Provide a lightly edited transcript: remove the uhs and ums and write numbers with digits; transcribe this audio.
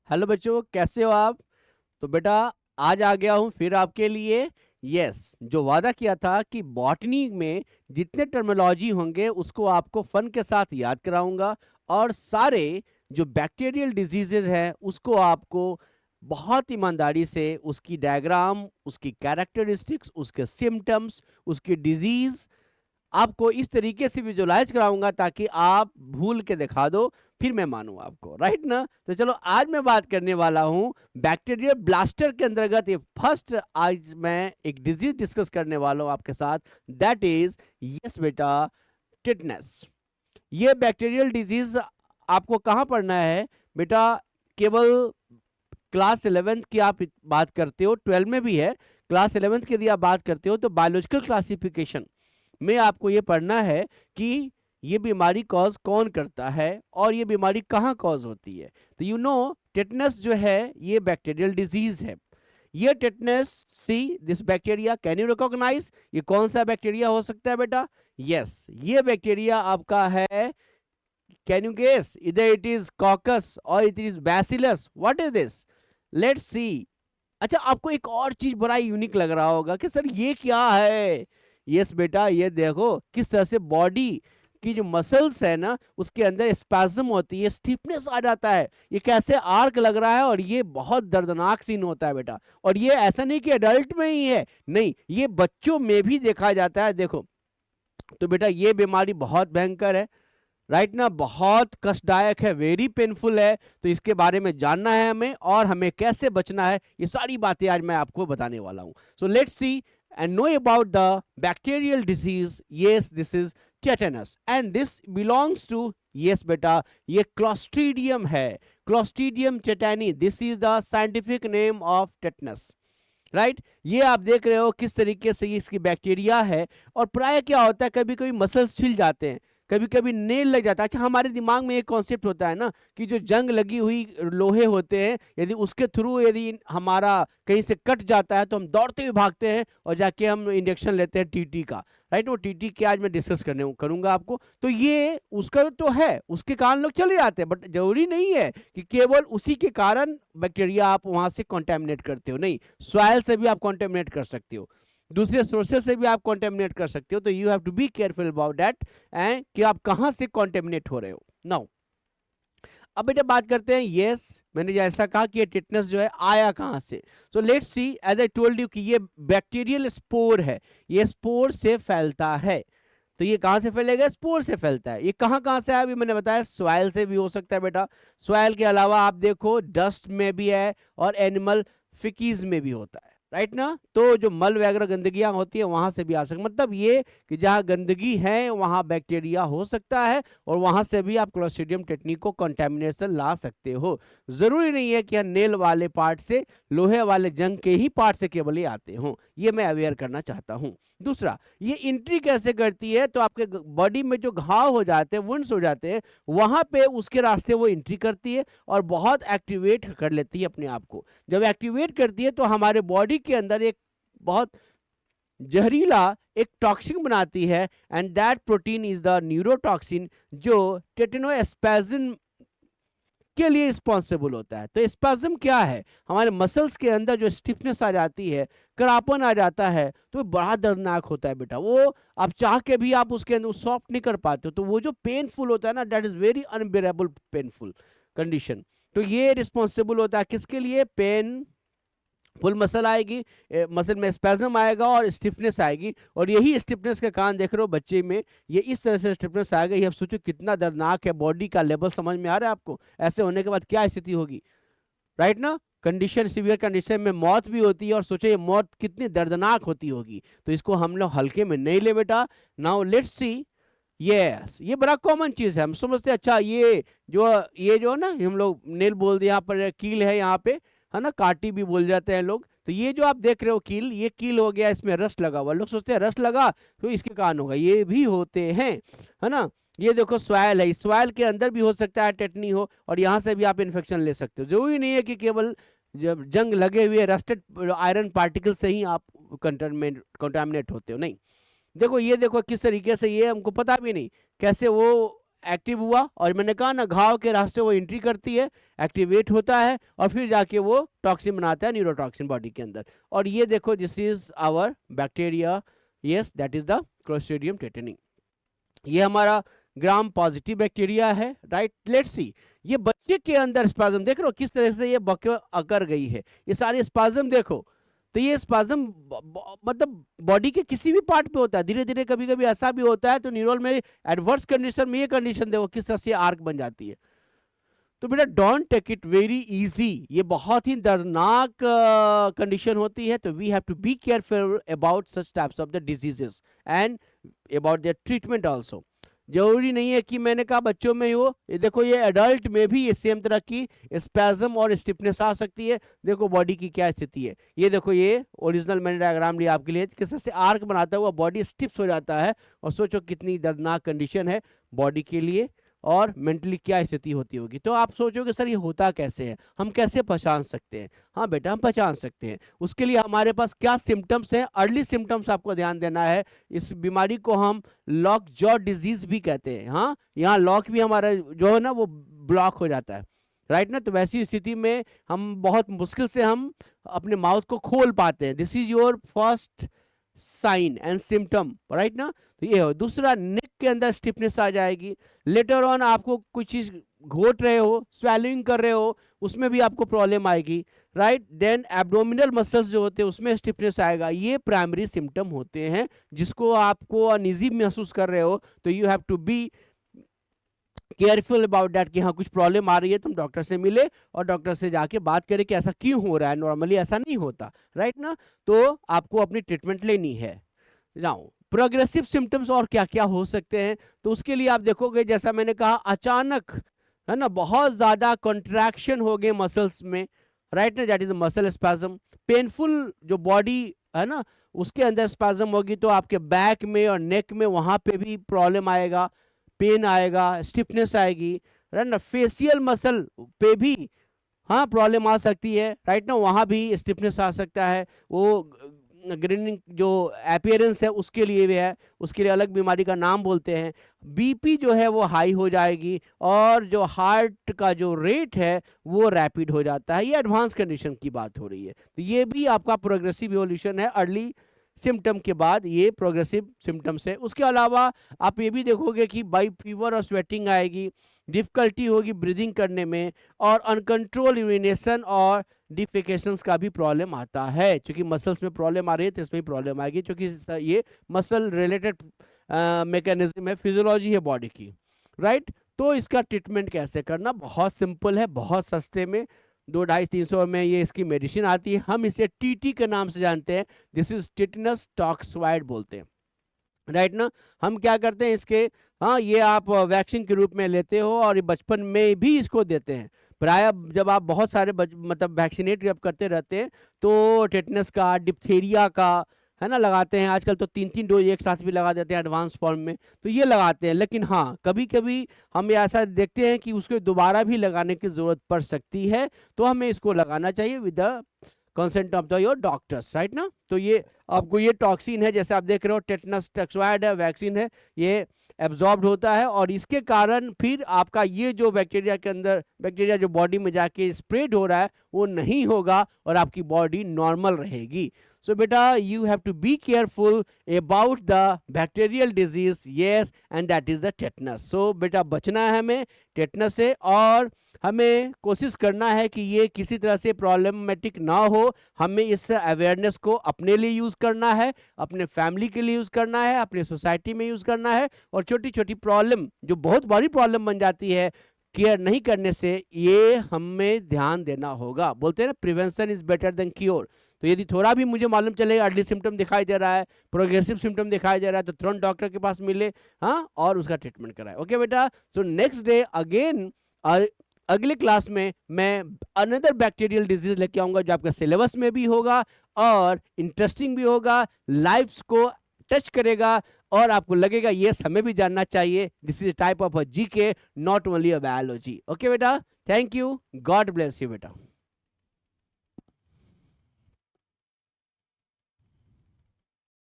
Hello बच्चों, कैसे हो आप? तो बेटा, आज आ गया हूँ फिर आपके लिए। यस, जो वादा किया था कि बॉटनी में जितने टर्मिनोलॉजी होंगे उसको आपको फन के साथ याद कराऊंगा, और सारे जो बैक्टीरियल डिजीजेज हैं उसको आपको बहुत ईमानदारी से उसकी डायग्राम, उसकी कैरेक्टरिस्टिक्स, उसके सिम्टम्स, उसकी डिजीज आपको इस तरीके से विजुलाइज कराऊंगा ताकि आप भूल के दिखा दो, फिर मैं मानूं आपको। राइट ना? तो चलो, आज मैं बात करने वाला हूं बैक्टीरियल ब्लास्टर के अंतर्गत। ये फर्स्ट आज मैं एक डिजीज डिस्कस करने वाला हूं आपके साथ, दैट इज, यस बेटा, टिटनेस। ये बैक्टीरियल डिजीज आपको कहां पढ़ना है बेटा? केवल क्लास 11th की आप बात करते हो, 12 में भी है। क्लास 11th की यदि आप बात करते हो तो बायोलॉजिकल क्लासिफिकेशन में आपको ये पढ़ना है कि ये बीमारी कॉज कौन करता है और ये बीमारी कहाँ कॉज होती है। तो टेटनस जो है ये बैक्टीरियल डिजीज है। ये tetanus, see this bacteria, can you recognise ये कौन सा बैक्टीरिया हो सकता है बेटा? यस, ये बैक्टीरिया आपका है, कैन यू गेस, इधर इट इज कॉकस और it is bacillus, what is this? Let's see. अच्छा, आपको एक और चीज बड़ा यूनिक लग रहा होगा कि सर ये क्या है। यस बेटा, ये देखो किस तरह से बॉडी की जो मसल्स है ना उसके अंदर स्पैज्म होती है, स्टिफनेस आ जाता है, ये कैसे आर्क लग रहा है, और ये बहुत दर्दनाक सीन होता है बेटा। और ये ऐसा नहीं कि एडल्ट में ही है, नहीं, ये बच्चों में भी देखा जाता है। देखो, तो बेटा ये बीमारी बहुत भयंकर है, राइट ना, बहुत कष्टदायक है, वेरी पेनफुल है। तो इसके बारे में जानना है हमें और हमें कैसे बचना है, ये सारी बातें आज मैं आपको बताने वाला हूं। So let's see and know about the bacterial disease. Yes, this is tetanus and this belongs to, yes बेटा, ये क्लोस्ट्रीडियम है, Clostridium tetani, this is the scientific name of tetanus. Right, ये आप देख रहे हो किस तरीके से ये इसकी बैक्टीरिया है। और प्राय क्या होता है, कभी कभी मसल्स छिल जाते हैं, कभी कभी नेल लग जाता है। अच्छा, हमारे दिमाग में एक कॉन्सेप्ट होता है ना कि जो जंग लगी हुई लोहे होते हैं, यदि उसके थ्रू यदि हमारा कहीं से कट जाता है तो हम दौड़ते हुए भागते हैं और जाके हम इंजेक्शन लेते हैं टीटी का। राइट, वो टीटी के आज मैं डिस्कस करूंगा आपको। तो ये उसका तो है, उसके कारण लोग चले जाते हैं, बट जरूरी नहीं है कि केवल उसी के कारण बैक्टीरिया आप वहां से कॉन्टेमिनेट करते हो। नहीं, सॉइल से भी आप कॉन्टेमिनेट कर सकते हो, दूसरे सोर्सेस से भी आप कॉन्टेमिनेट कर सकते हो। तो you have to be careful about that and कि आप कहां से कॉन्टेमिनेट हो रहे हो। नाउ, अब बेटा बात करते हैं। यस, मैंने जैसा कहा कि ये टिटनेस जो है आया कहां से। So let's see, as I told you कि ये बैक्टीरियल स्पोर है, ये स्पोर से फैलता है। तो ये कहां से फैलेगा? स्पोर से फैलता है। ये कहां कहां से है अभी मैंने बताया, सॉइल से भी हो सकता है बेटा। सॉइल के अलावा आप देखो डस्ट में भी है और एनिमल फिकीज में भी होता है, राइट ना। तो जो मल वगैरह गंदगियां होती है वहां से भी आ सकती, मतलब ये कि जहां गंदगी है वहां बैक्टीरिया हो सकता है और वहां से भी आप क्लोस्ट्रीडियम टेटनी को कंटेमिनेशन ला सकते हो। जरूरी नहीं है कि नेल वाले पार्ट से, लोहे वाले जंग के ही पार्ट से केवल ही आते हों, ये मैं अवेयर करना चाहता हूं। दूसरा, ये एंट्री कैसे करती है? तो आपके बॉडी में जो घाव हो जाते हैं, वुंड्स हो जाते हैं, वहां पे उसके रास्ते वो एंट्री करती है और बहुत एक्टिवेट कर लेती है अपने आप को। जब एक्टिवेट करती है तो हमारे बॉडी के अंदर एक बहुत जहरीला एक टॉक्सिन बनाती है, and that protein is the neurotoxin, जो टेटनोस्पैज्म के लिए रिस्पॉन्सिबल होता है। तो स्पैज्म क्या है? हमारे मसल्स के अंदर जो स्टिफनेस आ जाती है, करापन आ जाता है, तो बड़ा दर्दनाक होता है बेटा। वो आप चाह के भी आप उसके अंदर सॉफ्ट नहीं कर पाते हो, तो वो जो पेनफुल होता है ना, that is very unbearable painful condition. तो ये रिस्पॉन्सिबल होता है किसके लिए? पेन फुल मसल आएगी, मसल में स्पैज्म आएगा और स्टिफनेस आएगी, और यही स्टिफनेस के कारण देख रहे हो बच्चे में ये इस तरह से स्टिफनेस आएगा। ये अब सोचो कितना दर्दनाक है, बॉडी का लेवल समझ में आ रहा है आपको? ऐसे होने के बाद क्या स्थिति होगी, राइट ना। कंडीशन, सीवियर कंडीशन में मौत भी होती है, और सोचो ये मौत कितनी दर्दनाक होती होगी। तो इसको हम लोग हल्के में नहीं ले बेटा। Now let's see. यस, ये बड़ा कॉमन चीज है, हम समझते हैं। अच्छा, ये जो ना हम लोग नेल बोल दिए, यहाँ पर कील है, यहाँ पे है ना, काटी भी बोल जाते हैं लोग। तो ये जो आप देख रहे हो कील, ये कील हो गया, इसमें रस्ट लगा हुआ, लोग सोचते हैं रस्ट लगा तो इसके कारण होगा, ये भी होते हैं, है ना। ये देखो स्वाइल है, इस स्वाइल के अंदर भी हो सकता है टेटनी हो, और यहाँ से भी आप इन्फेक्शन ले सकते हो। जरूरी नहीं है कि केवल जब जंग लगे हुए रस्टेड आयरन पार्टिकल से ही आप कंटामिनेट होते हो, नहीं। देखो, ये देखो किस तरीके से, ये हमको पता भी नहीं कैसे वो एक्टिव हुआ और मैंने कहा ना घाव के रास्ते वो एंट्री करती है, एक्टिवेट होता है और फिर जाके वो टॉक्सिन बनाता है, न्यूरोटॉक्सिन बॉडी के अंदर। और ये देखो this is our bacteria, yes that is the Clostridium tetani. ये हमारा ग्राम पॉजिटिव बैक्टीरिया है, राइट। लेट्स सी ये बच्चे के अंदर स्पाज्म देख रहे हो किस तरह से ये बके अकर गई है, ये सारे स्पाज्म देखो। तो ये स्पाज्म मतलब बॉडी के किसी भी पार्ट पे होता है, धीरे धीरे कभी कभी ऐसा भी होता है। तो न्यूरल में एडवर्स कंडीशन में ये कंडीशन देखो किस तरह से आर्क बन जाती है। तो बेटा don't take it very easy, ये बहुत ही दर्दनाक कंडीशन होती है। तो we have to be careful about such types of the diseases and about their treatment also. जरूरी नहीं है कि मैंने कहा बच्चों में ही हो, ये देखो ये एडल्ट में भी ये सेम तरह की स्पैज्म और स्टिफनेस आ सकती है। देखो बॉडी की क्या स्थिति है, ये देखो ये ओरिजिनल मैंने डायग्राम लिया आपके लिए, किस तरह से आर्क बनाता हुआ बॉडी स्टिफ हो जाता है। और सोचो कितनी दर्दनाक कंडीशन है बॉडी के लिए और मेंटली क्या स्थिति होती होगी। तो आप सोचोगे सर ये होता कैसे है, हम कैसे पहचान सकते हैं? हाँ बेटा हम पहचान सकते हैं। उसके लिए हमारे पास क्या सिम्टम्स हैं, अर्ली सिम्टम्स आपको ध्यान देना है। इस बीमारी को हम लॉक जॉ डिजीज भी कहते हैं। हाँ यहाँ लॉक भी हमारा जो है ना वो ब्लॉक हो जाता है, राइट ना। तो वैसी स्थिति में हम बहुत मुश्किल से हम अपने माउथ को खोल पाते हैं। This is your first sign and symptom, right ना। तो ये हो। दूसरा नेक के अंदर स्टिफनेस आ जाएगी। लेटर ऑन आपको कुछ चीज घोट रहे हो, स्वेलिंग कर रहे हो, उसमें भी आपको प्रॉब्लम आएगी, राइट। देन एब्डोमिनल मसल्स जो होते हैं उसमें स्टिफनेस आएगा। ये प्राइमरी सिम्टम होते हैं जिसको आपको अनइजी महसूस कर रहे हो। तो you have to be careful about that कि हाँ कुछ प्रॉब्लम आ रही है, तुम डॉक्टर से मिले और डॉक्टर से जाके बात करें कि ऐसा क्यों हो रहा है, नॉर्मली ऐसा नहीं होता, राइट ना। तो आपको अपनी ट्रीटमेंट लेनी है। नाउ प्रोग्रेसिव सिम्टम्स और क्या क्या हो सकते हैं, तो उसके लिए आप देखोगे जैसा मैंने कहा अचानक है ना बहुत ज्यादा कॉन्ट्रैक्शन हो गए मसल्स में, राइट ना, that is muscle spasm. Painful जो बॉडी है ना उसके अंदर स्पैज्म होगी तो आपके बैक में और नेक में वहां पे भी प्रॉब्लम आएगा, पेन आएगा, स्टिफनेस आएगी, राइट ना। फेशियल मसल पे भी हाँ प्रॉब्लम आ सकती है, राइट ना, वहाँ भी स्टिफनेस आ सकता है। वो ग्रीनिंग जो अपीयरेंस है उसके लिए भी है, उसके लिए अलग बीमारी का नाम बोलते हैं। बीपी जो है वो हाई हो जाएगी और जो हार्ट का जो रेट है वो रैपिड हो जाता है। ये एडवांस कंडीशन की बात हो रही है। तो ये भी आपका प्रोग्रेसिव इवोल्यूशन है अर्ली सिम्टम के बाद, ये प्रोग्रेसिव सिम्टम्स है। उसके अलावा आप ये भी देखोगे कि बाई फीवर और स्वेटिंग आएगी, डिफिकल्टी होगी ब्रीदिंग करने में और अनकंट्रोल यूरिनेशन और डिफिकेशंस का भी प्रॉब्लम आता है। क्योंकि मसल्स में प्रॉब्लम आ रही है तो इसमें भी प्रॉब्लम आएगी, क्योंकि ये मसल रिलेटेड मैकेनिज्म है, फिजियोलॉजी है बॉडी की, राइट। तो इसका ट्रीटमेंट कैसे करना, बहुत सिंपल है, बहुत सस्ते में 200-250-300 में ये इसकी मेडिसिन आती है। हम इसे टीटी के नाम से जानते हैं, दिस इज टिटनस टॉक्सवाइड बोलते हैं, राइट ना। हम क्या करते हैं इसके, हाँ ये आप वैक्सीन के रूप में लेते हो और ये बचपन में भी इसको देते हैं। प्राय जब आप बहुत सारे मतलब वैक्सीनेट जब करते रहते हैं तो टेटनस का, डिप्थीरिया का है ना लगाते हैं। आजकल तो 3-3 डोज एक साथ भी लगा देते हैं एडवांस फॉर्म में, तो ये लगाते हैं। लेकिन हाँ कभी कभी हम ऐसा देखते हैं कि उसको दोबारा भी लगाने की जरूरत पड़ सकती है, तो हमें इसको लगाना चाहिए with the consent of the your doctors, right ना। तो ये आपको ये टॉक्सिन है, जैसे आप देख रहे हो टेटनस टॉक्सवाइड है, वैक्सीन है, ये एब्जॉर्ब्ड होता है और इसके कारण फिर आपका ये जो बैक्टीरिया के अंदर बैक्टीरिया जो बॉडी में जाके स्प्रेड हो रहा है वो नहीं होगा और आपकी बॉडी नॉर्मल रहेगी। सो बेटा you have to be careful about the bacterial disease, yes, and that is the tetanus. So बेटा बचना है हमें टेटनस से और हमें कोशिश करना है कि ये किसी तरह से प्रॉब्लमेटिक ना हो। हमें इस अवेयरनेस को अपने लिए यूज़ करना है, अपने फैमिली के लिए यूज़ करना है, अपने सोसाइटी में यूज़ करना है। और छोटी छोटी प्रॉब्लम जो बहुत बड़ी प्रॉब्लम बन जाती है केयर नहीं करने से, ये हमें ध्यान देना होगा। बोलते हैं ना prevention is better than cure. तो यदि थोड़ा भी मुझे मालूम चलेगा अर्ली सिम्टम दिखाई दे रहा है, प्रोग्रेसिव सिम्टम दिखाई दे रहा है, तो तुरंत डॉक्टर के पास मिले, हाँ, और उसका ट्रीटमेंट कराए। ओके बेटा, सो नेक्स्ट डे अगेन अगले क्लास में मैं अनदर बैक्टीरियल डिजीज लेके आऊंगा जो आपका सिलेबस में भी होगा और इंटरेस्टिंग भी होगा, लाइफ्स को टच करेगा और आपको लगेगा यस हमें भी जानना चाहिए। This is type of a GK, not only a biology. Okay बेटा, thank you, God bless you बेटा।